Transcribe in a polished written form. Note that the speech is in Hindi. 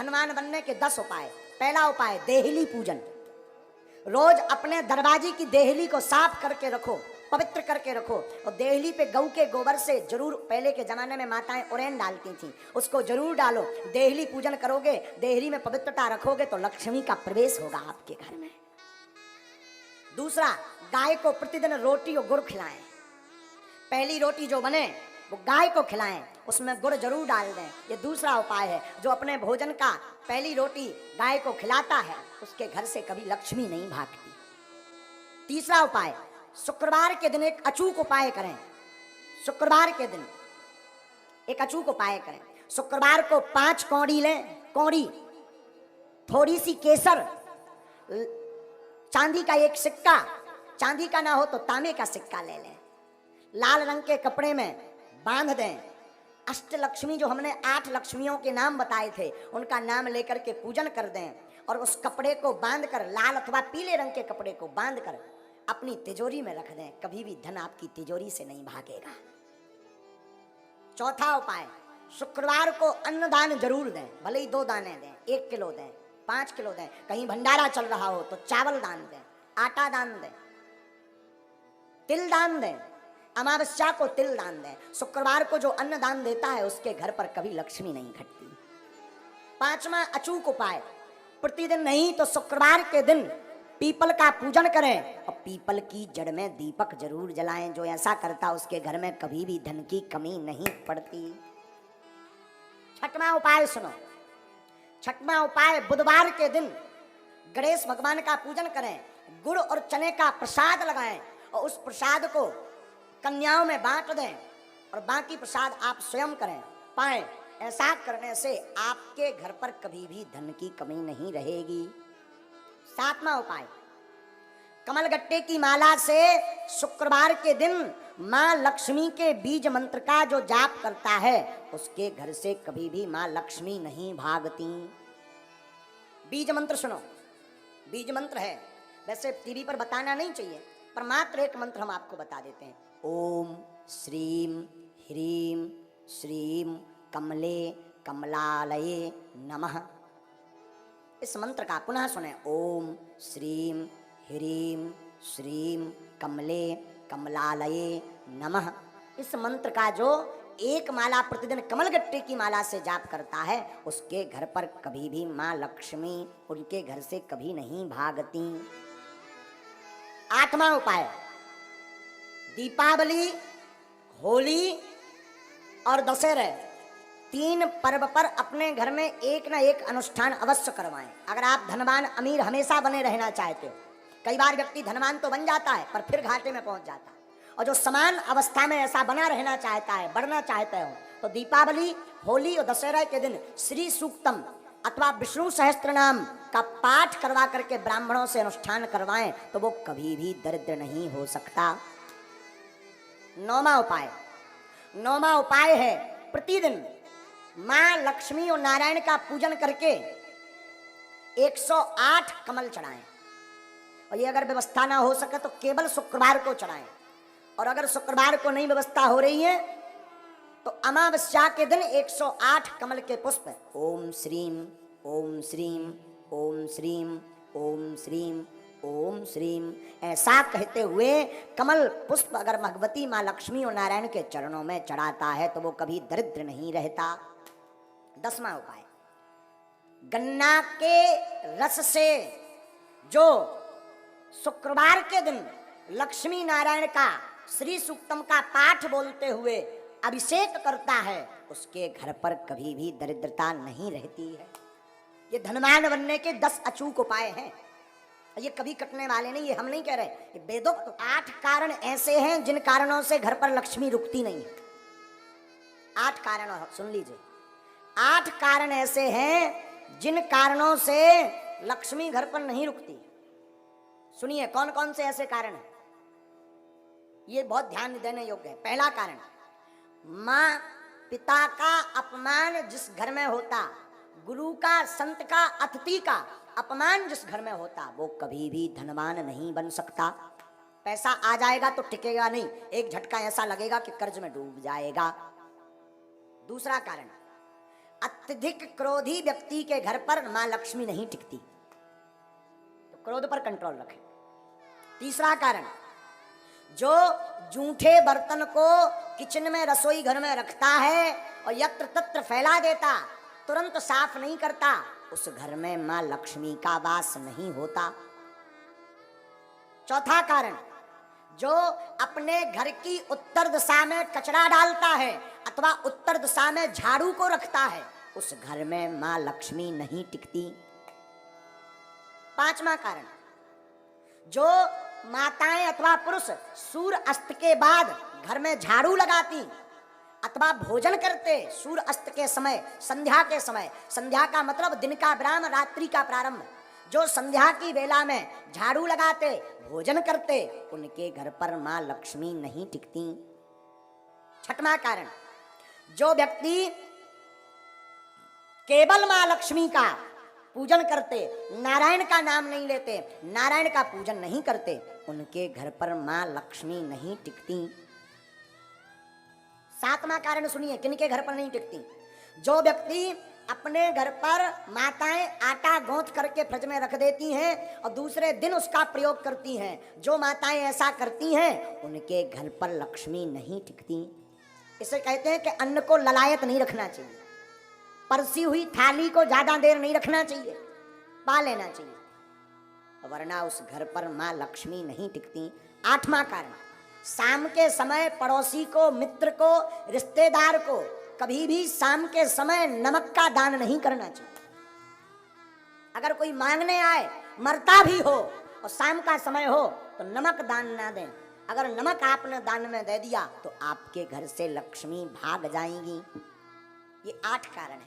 धनवान बनने के 10 उपाय। पहला उपाय देहली पूजन। रोज अपने दरवाजे की देहली को साफ करके रखो, पवित्र करके रखो। और देहली पे गऊ के गोबर से जरूर, पहले के जमाने में माताएं उरेन डालती थी, उसको जरूर डालो। देहली पूजन करोगे, देहली में पवित्रता रखोगे तो लक्ष्मी का प्रवेश होगा आपके घर में। दूसरा, गाय को प्रतिदिन रोटी और गुड़ खिलाएं। पहली रोटी जो बने वो गाय को खिलाएं, उसमें गुड़ जरूर डाल दें। ये दूसरा उपाय है। जो अपने भोजन का पहली रोटी गाय को खिलाता है उसके घर से कभी लक्ष्मी नहीं भागती। तीसरा उपाय, शुक्रवार के दिन एक अचूक उपाय करें। शुक्रवार के दिन एक अचूक उपाय करें। शुक्रवार को 5 कौड़ी लें, कौड़ी, थोड़ी सी केसर, चांदी का एक सिक्का, चांदी का ना हो तो तांबे का सिक्का ले लें, लाल रंग के कपड़े में बांध दें। अष्टलक्ष्मी, जो हमने 8 लक्ष्मियों के नाम बताए थे, उनका नाम लेकर के पूजन कर दें। और उस कपड़े को बांधकर, लाल अथवा पीले रंग के कपड़े को बांधकर अपनी तिजोरी में रख दें। कभी भी धन आपकी तिजोरी से नहीं भागेगा। चौथा उपाय, शुक्रवार को अन्नदान जरूर दें। भले ही 2 दाने दें, 1 किलो दें, 5 किलो दें। कहीं भंडारा चल रहा हो तो चावल दान दें, आटा दान दें, तिल दान दें। अमावस्या को तिल दान दें। शुक्रवार को जो अन्न दान देता है उसके घर पर कभी लक्ष्मी नहीं घटती। 5वां अचूक उपाय, प्रतिदिन नहीं तो शुक्रवार के दिन पीपल का पूजन करें और पीपल की जड़ में दीपक जरूर जलाएं। जो ऐसा करता उसके घर में कभी भी धन की कमी नहीं पड़ती। 6वां उपाय सुनो। 6वां उपाय, बुधवार के दिन गणेश भगवान का पूजन करें, गुड़ और चने का प्रसाद लगाएं और उस प्रसाद को कन्याओं में बांट दें और बाकी प्रसाद आप स्वयं करें पाएं। ऐसा करने से आपके घर पर कभी भी धन की कमी नहीं रहेगी। 7वां उपाय, कमलगट्टे की माला से शुक्रवार के दिन मां लक्ष्मी के बीज मंत्र का जो जाप करता है उसके घर से कभी भी मां लक्ष्मी नहीं भागती। बीज मंत्र सुनो। बीज मंत्र है, वैसे टीवी पर बताना नहीं चाहिए, पर मात्र एक मंत्र हम आपको बता देते हैं। ओम श्रीम ह्रीम श्रीम कमले कमलालये नमः। इस मंत्र का पुनः सुने। ओम श्रीम ह्रीम श्रीम कमले कमलालये नमः। इस मंत्र का जो एक माला प्रतिदिन कमलगट्टे की माला से जाप करता है उसके घर पर कभी भी मां लक्ष्मी उनके घर से कभी नहीं भागती। 8वां उपाय, दीपावली, होली और दशहरे 3 पर्व पर अपने घर में एक ना एक अनुष्ठान अवश्य करवाएं। अगर आप धनवान अमीर हमेशा बने रहना चाहते हो, कई बार व्यक्ति धनवान तो बन जाता है पर फिर घाटे में पहुंच जाता है, और जो समान अवस्था में ऐसा बना रहना चाहता है, बढ़ना चाहते हो, तो दीपावली, होली और दशहरा के दिन श्री सूक्तम अथवा विष्णु सहस्त्र नाम का पाठ करवा करके ब्राह्मणों से अनुष्ठान करवाएं तो वो कभी भी दरिद्र नहीं हो सकता। 9वां उपाय, 9वां उपाय है प्रतिदिन मां लक्ष्मी और नारायण का पूजन करके 108 कमल चढ़ाएं। और ये अगर व्यवस्था ना हो सके तो केवल शुक्रवार को चढ़ाएं। और अगर शुक्रवार को नहीं व्यवस्था हो रही है तो अमावस्या के दिन 108 कमल के पुष्प ओम श्रीम ओम श्रीम ओम श्रीम ओम श्रीम ओम श्रीम ऐसा कहते हुए कमल पुष्प अगर भगवती मां लक्ष्मी और नारायण के चरणों में चढ़ाता है तो वो कभी दरिद्र नहीं रहता। 10वां उपाय, गन्ना के रस से जो शुक्रवार के दिन लक्ष्मी नारायण का श्री सूक्तम का पाठ बोलते हुए अभिषेक करता है उसके घर पर कभी भी दरिद्रता नहीं रहती है। ये धनवान बनने के 10 अचूक उपाय हैं। ये कभी कटने वाले नहीं, ये हम नहीं कह रहे, ये वेदोक्त 8 कारण ऐसे हैं जिन कारणों से घर पर लक्ष्मी रुकती नहीं है। 8 कारण सुन लीजिए। 8 कारण ऐसे हैं जिन कारणों से लक्ष्मी घर पर नहीं रुकती। सुनिए कौन कौन से ऐसे कारण हैं, ये बहुत ध्यान देने योग्य है। पहला कारण, मां पिता का अपमान जिस घर में होता, गुरु का, संत का, अतिथि का अपमान जिस घर में होता, वो कभी भी धनवान नहीं बन सकता। पैसा आ जाएगा तो टिकेगा नहीं, एक झटका ऐसा लगेगा कि कर्ज में डूब जाएगा। दूसरा कारण, अत्यधिक क्रोधी व्यक्ति के घर पर मां लक्ष्मी नहीं टिकती, तो क्रोध पर कंट्रोल रखें। तीसरा कारण, जो जूठे बर्तन को किचन में रसोई घर में रखता है और यत्र तत्र फैला देता, तुरंत साफ नहीं करता, उस घर में मां लक्ष्मी का वास नहीं होता। चौथा कारण, जो अपने घर की उत्तर दिशा में कचरा डालता है अथवा उत्तर दिशा में झाड़ू को रखता है, उस घर में मां लक्ष्मी नहीं टिकती। पांचवा कारण, जो माताएं अथवा पुरुष सूर्य अस्त के बाद घर में झाड़ू लगाती अथवा भोजन करते सूर्य अस्त के समय, संध्या के समय, संध्या का मतलब दिन का विराम, रात्रि का प्रारंभ, जो संध्या की वेला में झाड़ू लगाते भोजन करते, उनके घर पर मां लक्ष्मी नहीं टिकती। छठवां कारण, जो व्यक्ति केवल मां लक्ष्मी का पूजन करते, नारायण का नाम नहीं लेते, नारायण का पूजन नहीं करते, उनके घर पर मां लक्ष्मी नहीं टिकती। सातवां कारण सुनिए, किनके घर पर नहीं टिकती, जो व्यक्ति अपने घर पर माताएं आटा गूंथ करके फ्रिज में रख देती हैं और दूसरे दिन उसका प्रयोग करती हैं, जो माताएं ऐसा करती हैं उनके घर पर लक्ष्मी नहीं टिकती। इसे कहते हैं कि अन्न को ललायत नहीं रखना चाहिए, परसी हुई थाली को ज्यादा देर नहीं रखना चाहिए, पा लेना चाहिए, वरना उस घर पर मां लक्ष्मी नहीं टिकती। आठवां कारण, शाम के समय पड़ोसी को, मित्र को, रिश्तेदार को कभी भी शाम के समय नमक का दान नहीं करना चाहिए। अगर कोई मांगने आए, मरता भी हो और शाम का समय हो, तो नमक दान ना दें। अगर नमक आपने दान में दे दिया तो आपके घर से लक्ष्मी भाग जाएंगी। ये 8 कारण है।